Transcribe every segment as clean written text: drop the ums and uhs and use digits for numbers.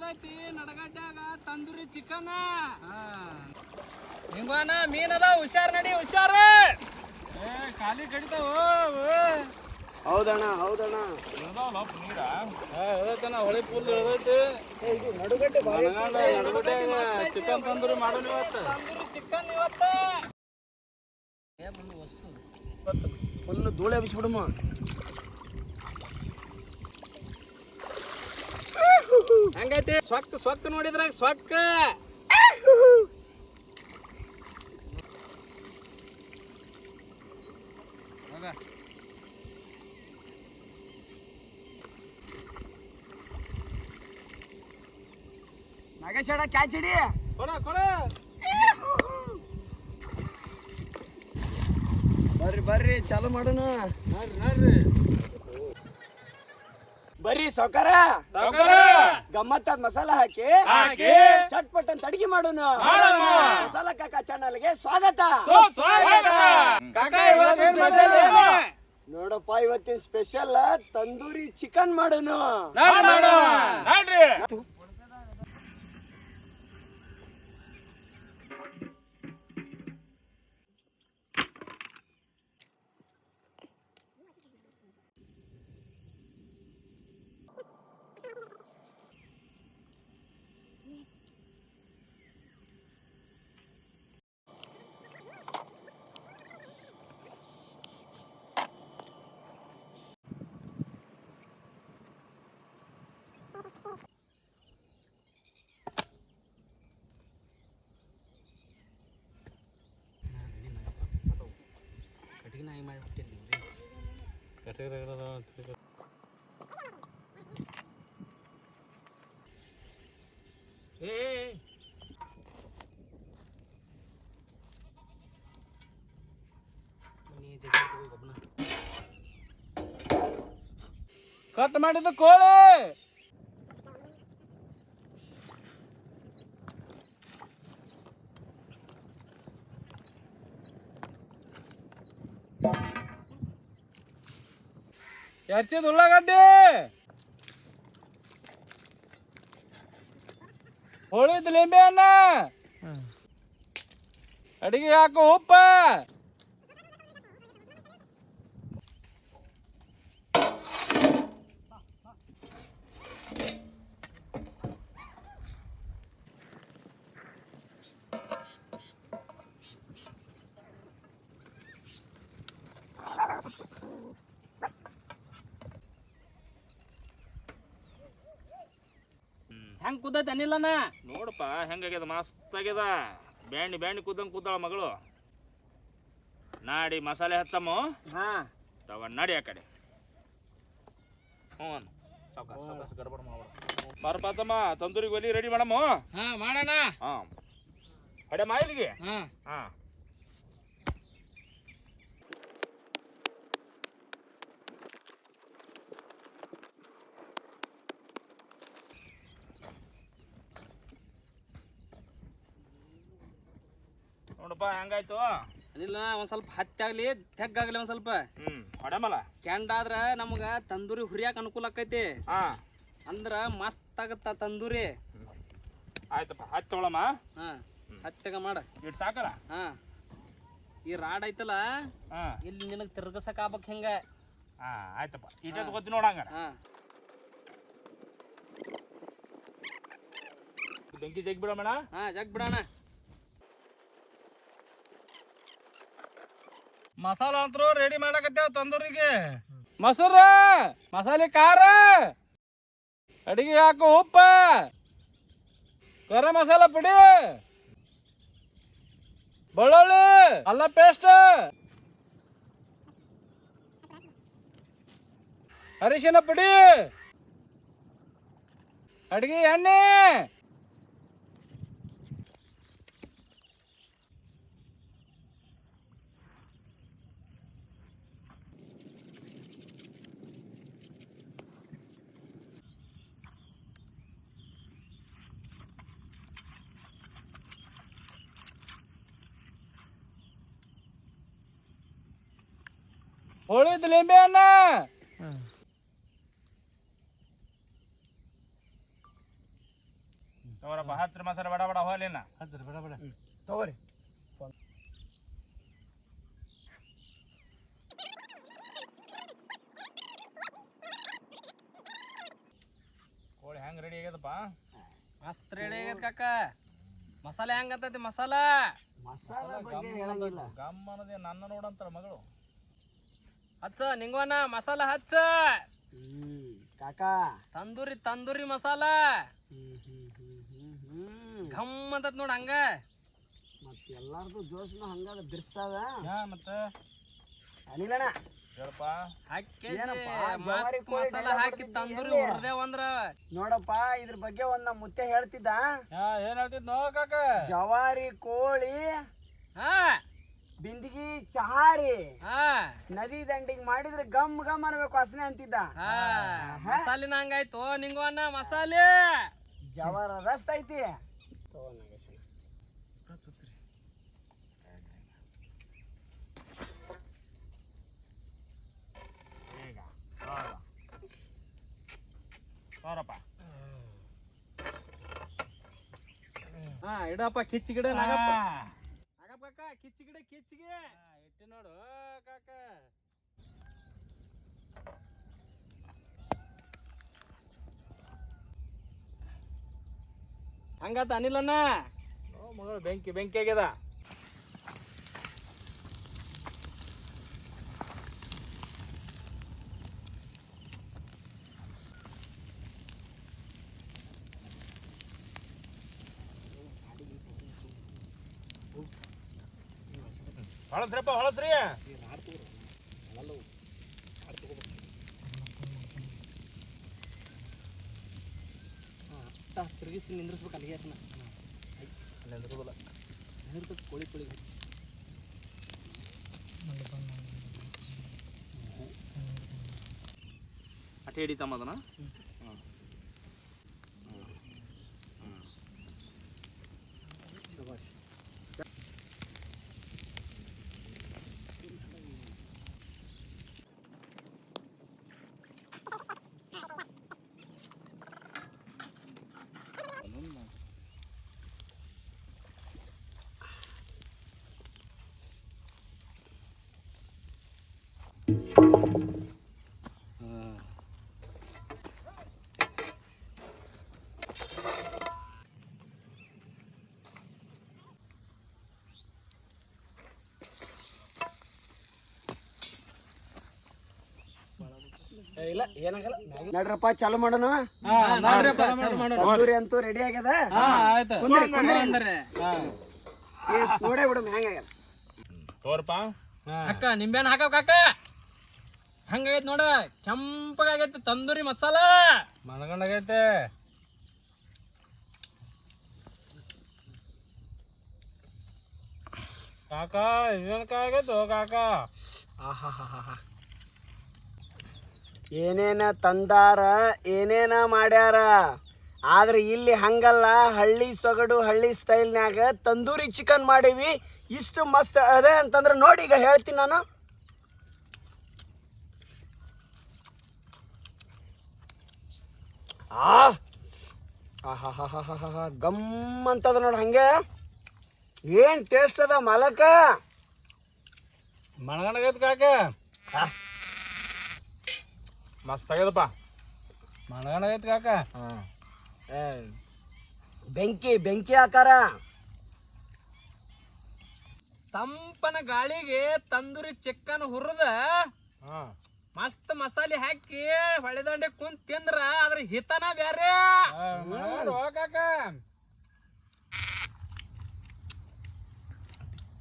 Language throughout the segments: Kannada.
ಹೆಂಗೈತಿ ನಡಗಡ್ಡ್ಯಾಗ ತಂದೂರಿ ಚಿಕನ್ ಹಿಂಗನ ಮೀನದ ಹುಷಾರ್ ನಡಿ ಹುಷಾರ ಖಾಲಿ ಕಡಿತಾವ ಹೌದಣ್ಣ ಹೌದಣ್ಣ ನೀರ ಹೇಳ್ತಣ್ಣ ಹೊಳೆ ಫುಲ್ ಹೇಳ್ದೈತಿ ನಡುಗಡ್ಡೆ ಚಿಕನ್ ತಂದೂರಿ ಮಾಡೋಣ ಇವತ್ತು ಚಿಕನ್ ಇವತ್ತು ಫುಲ್ ಧೂಳೆ ಬಿಸ್ಬಿಡಮ್ಮ ಹಂಗೈತಿ ಸ್ವಕ್ ನೋಡಿದ್ರಾಗ ಸ್ವಕ್ ನಾಗೇಶ್ ಅಣ್ಣ ಕ್ಯಾಚ್ ಹಿಡಿ ಕೊಡ ಬರ್ರಿ ಬರ್ರಿ ಚಾಲು ಮಾಡೋಣ ನೋಡ್ರಿ ಬರ್ರಿ ಸೌಕಾರ ಗಮ್ಮತ್ತಾದ ಮಸಾಲ ಹಾಕಿ ಚಟ್ಪಟ್ ಅಂತ ಅಡಿಗೆ ಮಾಡೋಣ ಮಸಾಲ ಕಾಕ ಚಾನಲ್ಗೆ ಸ್ವಾಗತ ನೋಡಪ್ಪ ಇವತ್ತಿನ ಸ್ಪೆಷಲ್ ತಂದೂರಿ ಚಿಕನ್ ಮಾಡೋಣ ಕಟ್ ಮಾಡಿದ ಕೋಳಿ ಹೆಚ್ಚಿದ ಉಳ್ಳಾಗಡ್ಡಿ ಹೋಳಿದ ಲಿಂಬೆ ಹಣ್ಣ ಅಡಿಗೆ ಹಾಕು ಉಪ್ಪ ಹೆಂಗ್ ಕುದ್ದೈತೆ ಅನಿಲ್ಲನ ನೋಡಪ್ಪ ಹೆಂಗಾಗ್ಯದ ಮಸ್ತ್ ಆಗ್ಯದ ಬ್ಯಾಂಡಿ ಕುದ್ದಂಗೆ ಕೂತಾಳ ಮಗಳು ನಾಡಿ ಮಸಾಲೆ ಹಚ್ಚಮ್ಮ ತಗೊಂಡು ನಡಿ ಆ ಕಡೆ ಸಾವಕಾಶ ಗಡಬಡ ಮಾಡ್ಬೇಡ ಪಾತಮ್ಮ ತಂದೂರಿಗೆ ಒಲಿ ರೆಡಿ ಮಾಡಮ್ಮ ಮಾಡೋಣ ಹಡೆ ಮಾಯಿಲಿಗೆ ನೋಡಪ್ಪ ಹೆಂಗಾಯ್ತು ಅನಿಲ್ಲ ಒಂದ್ ಸ್ವಲ್ಪ ಹತ್ತಿ ಆಗ್ಲಿ ತೆಗ್ಗಾಗ್ಲಿ ಒಂದ್ ಸ್ವಲ್ಪ ಹೊಡೆಮಲ್ಲ ಕೆಂಡ ಆದ್ರ ನಮಗ ತಂದೂರಿ ಹುರಿಯಾಕ ಅನುಕೂಲ ಆಕೈತಿ ಅಂದ್ರ ಮಸ್ತ್ ಆಗತ್ತ ತಂದೂರಿ ಆಯ್ತಪ್ಪ ಹತ್ತಿ ತೊಗೊಳಮ್ಮ ಹತ್ತಾಗ ಮಾಡ ಇಟ್ ಸಾಕಲ್ಲ ಈ ರಾಡ್ ಐತಲ್ಲ ಇಲ್ಲಿ ನಿನಗ್ ತಿರ್ಗಸಕ್ ಆಗ್ಬೇಕ್ ಹಿಂಗ ಆಯ್ತಪ್ಪ ಇಟ ತಗೋತಿ ನೋಡಂಗ ಬೆಂಕಿ ಜಗ್ ಬಿಡೋಣ ಜಗ್ ಬಿಡೋಣ ಮಸಾಲ ಅಂತರೂ ರೆಡಿ ಮಾಡಕತ್ತೇವ ತಂದೂರಿಗೆ ಮೊಸರು ಮಸಾಲೆ ಖಾರ ಅಡಿಗೆ ಹಾಕು ಉಪ್ಪ ಗರಂ ಮಸಾಲ ಪುಡಿ ಬೆಳ್ಳುಳ್ಳಿ ಅಲ್ಲ ಪೇಸ್ಟ್ ಅರಿಶಿನ ಪುಡಿ ಅಡಿಗೆ ಎಣ್ಣೆ ಹೋಳಿದ ಲಿಂಬೆ ಹಣ್ಣ ತಗೋರಪ್ಪ ಹತ್ರ ಮಸಾಲೆ ಬಡ ಬಡ ಹೋಲಿನ ತಗೋರಿ. ಕೋಳಿ ಹೆಂಗ್ ರೆಡಿ ಆಗ್ಯದಪ್ಪ? ಮಸ್ತ್ ರೆಡಿ ಆಗೈತೆ ಕಾಕ. ಮಸಾಲೆ ಹೆಂಗಂತೈತಿ ಮಸಾಲ? ಮಸಾಲ ಬಗ್ಗೆ ಹೇಳಂಗಿಲ್ಲ. ಗಮ್ ಅನ್ನೋದೇ ನನ್ನ ನೋಡಂತಾರ ಮಗಳು. ಹಚ್ಚ ನಿಂಗವನ ಮಸಾಲ ಹಚ್ಚ. ಕಾಕಾ ತಂದೂರಿ ಮಸಾಲ ಘಮ್ ಅಂತತ್ ನೋಡ ಹಂಗ. ಮತ್ತೆ ಎಲ್ಲಾರ್ದು ಜೋಸ್ನ ಹಂಗಾದ ಬಿರ್ಸದ ಮತ್ತ ಅನಿಲಣ್ಣ ಹೇಳಪ್ಪ. ಏನಪ್ಪ, ಮಸ್ತ್ ಜವಾರಿ ಕೋಳಿ ಮಸಾಲ ಡೈಲಾಗ್ ಹಾಕಿ ಹೊಡ್ದಿದ್ದಿ ತಂದೂರಿ ಎಲ್ಲಿ? ಹುರ್ದೇವ್ ಅಂದ್ರ ನೋಡಪ್ಪ ಇದ್ರ ಬಗ್ಗೆ ಒಂದ್ ನಮ್ಮ ಮುತ್ತೆ ಹೇಳ್ತಿದ್ದ. ಏನ್ ಹೇಳ್ತಿದ್ ನೋ ಕಾಕ? ಜವಾರಿ ಕೋಳಿ ಹಾ ಬಿಂದಿಗಿ ಚಹಾರಿ ಹಾ ನದಿ ದಂಡಿಗೆ ಮಾಡಿದ್ರೆ ಗಮ್ ಗಮ್ ಅನ್ಬೇಕು ವಾಸನೆ ಅಂತಿದ್ದ. ಹಾ ಮಸಾಲಿನ ಹಂಗಾಯ್ತು ನಿಂಗವನ ಮಸಾಲೆ. ಜಬರದಸ್ತ್ ಐತಿ. ತಗೋರಪ್ಪ. ಹಾ ಇಡಪ್ಪ ಕಿಚ್ಚಿ ಗಿಡ ನಾಗಪ್ಪ. ನಾಗಪ್ಪ ಕಾಕ ಕಿಚ್ಚಿ ಗಿಡ ಕಿಚ್ಚಿಗೆ ಇಟ್ಟು ನೋಡು ಕಾಕ. ಹಂಗಾತ ಅನಿಲಣ್ಣ. ಮಗಳು ಬೆಂಕಿ ಬೆಂಕಿ ಆಗ್ಯದ. ಹೊಳಸ್ರಪ್ಪ ಹೊಳಸ್ರಿ. ತಿರುಗಿಸಿ ನಿಂದ್ರಿಸ್ಬೇಕು ಅಲ್ಲಿಗೆ ಕೋಳಿ ಕೋಳಿ ಅಟೆ ಹಿಡಿತಮ್ಮ ಅದನ್ನ. ಇಲ್ಲ ಏನಾಗಲ್ಲ ನಡ್ರಪ್ಪ ಚಾಲು ಮಾಡೋಣ. ನೋಡ್ರಿ ತಂದೂರಿ ಅಂತೂ ರೆಡಿ ಆಗ್ಯದ. ಕುಂದ್ರಿ ಕುಂದ್ರಿ ನೋಡೇ ಬಿಡು ಹೆಂಗಾಗ್ಯದ. ತೋರಪ್ಪ. ಅಕ್ಕ ನಿಂಬೆಹಣ್ಣು ಹಾಕವ್ ಕಾಕ. ಹಂಗಾಗೈತಿ ನೋಡ ಕೆಂಪಗಾಗೈತಿ ತಂದೂರಿ ಮಸಾಲ ಮನಗಂಡಾಗೈತೆ. ಕಾಕ ಇದೇನಕ್ಕಾಗೈತು ಕಾಕ? ಏನೇನ ತಂದಾರ ಏನೇನ ಮಾಡ್ಯಾರ, ಆದ್ರೆ ಇಲ್ಲಿ ಹಂಗಲ್ಲ. ಹಳ್ಳಿ ಸೊಗಡು ಹಳ್ಳಿ ಸ್ಟೈಲ್ನ್ಯಾಗ ತಂದೂರಿ ಚಿಕನ್ ಮಾಡೀವಿ. ಇಷ್ಟು ಮಸ್ತ್ ಅದೇ ಅಂತಂದ್ರೆ ನೋಡಿ ಈಗ ಹೇಳ್ತೀನಿ ನಾನು. ಗಮ್ ಅಂತದ ನೋಡಿ ಹಂಗೆ. ಏನ್ ಟೇಸ್ಟ್ ಅದ ಮಾಲಕ. ಮನಗಂಡಾಗೈತೆ ಕಾಕ. ಮಸ್ತ್ ಆಗ್ಯದಪ್ಪ. ಮನಗಂಡಾಗೈತೆ ಕಾಕ. ಬೆಂಕಿ ಬೆಂಕಿ ಆಕಾರ. ತಂಪನ ಗಾಳಿಗೆ ತಂದೂರಿ ಚಿಕನ್ ಹುರಿದ ಮಸ್ತ್ ಮಸಾಲೆ ಹಾಕಿ ಹೊಳೆದಂಡೆ ಕುಂತ್ ತಿಂದ್ರ ಅದ್ರ ಹಿತನ ಬ್ಯಾರೆ. ಕಾಕ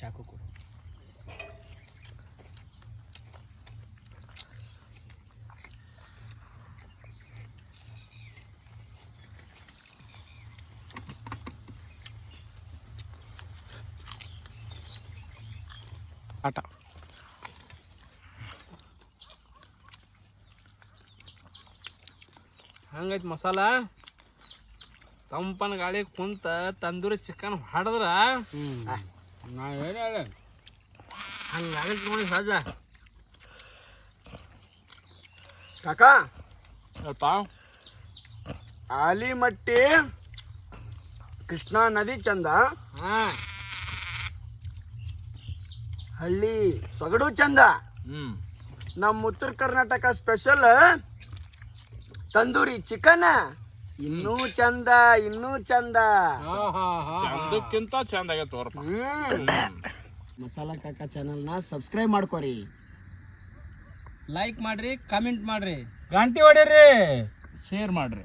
ಚಾಕು ಕೊಡು. ಆಟ ಹಂಗೈತಿ ಮಸಾಲ. ತಂಪನ ಗಾಳಿ ಕುಂತ ತಂದೂರಿ ಚಿಕನ್ ಹೊಡೆದ್ರ ನಾ ಏನು ಹೇಳ ಹಂಗಾಗೈತಿ ನೋಡಿ ಸಹಜ. ಕಾಕ ಸ್ವಲ್ಪ ಆಲಿಮಟ್ಟಿ ಕೃಷ್ಣಾ ನದಿ ಚಂದ, ಹಾ ಹಳ್ಳಿ ಸೊಗಡು ಚಂದ. ನಮ್ಮ ಉತ್ತರ ಕರ್ನಾಟಕ ಸ್ಪೆಷಲ್ ತಂದೂರಿ ಚಿಕನ್ ಇನ್ನೂ ಚಂದ, ಇನ್ನೂ ಚಂದ. ಚಂದಕ್ಕಿಂತ ಚಂದ ಆಗೈತೆ ತೋರಪ್ಪ. ಮಸಾಲಾ ಕಾಕ ಚಾನಲ್ನ ಸಬ್ಸ್ಕ್ರೈಬ್ ಮಾಡ್ಕೊರಿ, ಲೈಕ್ ಮಾಡ್ರಿ, ಕಾಮೆಂಟ್ ಮಾಡ್ರಿ, ಗಂಟೆ ಹೊಡೀರಿ, ಶೇರ್ ಮಾಡ್ರಿ.